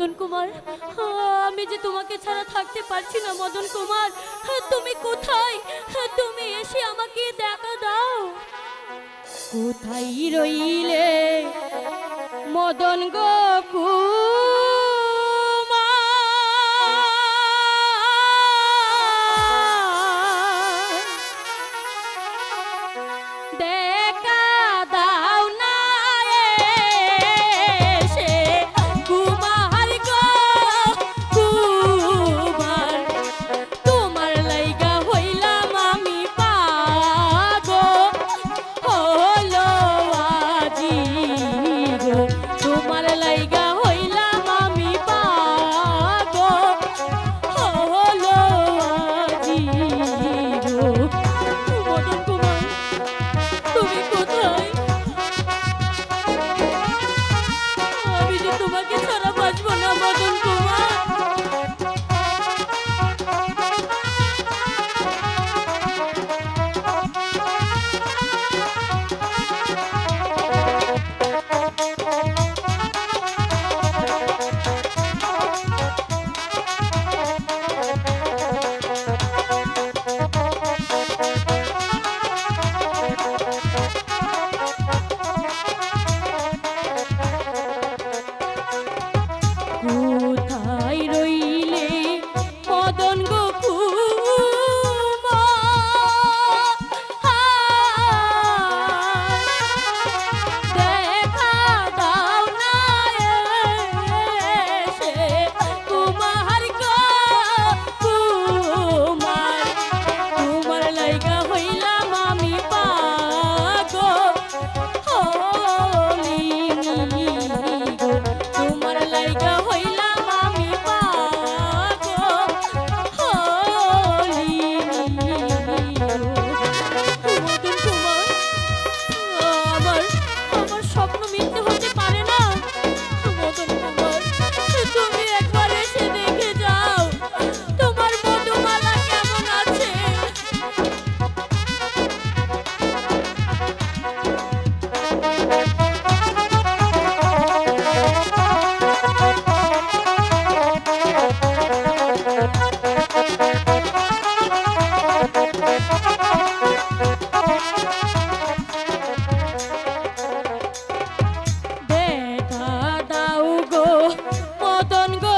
মদন কুমার, আমি যে তোমাকে ছাড়া থাকতে পারছি না মদন কুমার। তুমি কোথায়? তুমি এসে আমাকে দেখা দাও। কোথায় রইলে মদন দেখা দাও না এসে কুমার গো কুমার, তোমার লাইগা হইলাম আমি পাগল হলো আজি গো, তোমার লাইগা হইলাম আমি পাগল হলো আজি গো। মদন কুমার, তুমি কোথায়? আমি যে তোমাকে ছাড়া বাঁচবো না মদন কুমার। কোথায় রইলে মদন গো দেখা দাও না এসে কুমার গো কুমার, তোমার লাইগা হইলাম আমি পাগল হলিনি গো, তোমার লাইগা হইলাম আমি পাগল হলিনি গো। মদন কুমার, আমার আমার স্বপ্ন মিথ্যে হতে পারে না মদন কুমার। তুমি একবার এসে দেখে যাও তোমার মধুমালা কেমন আছে। দেখা দাও গো মদন গো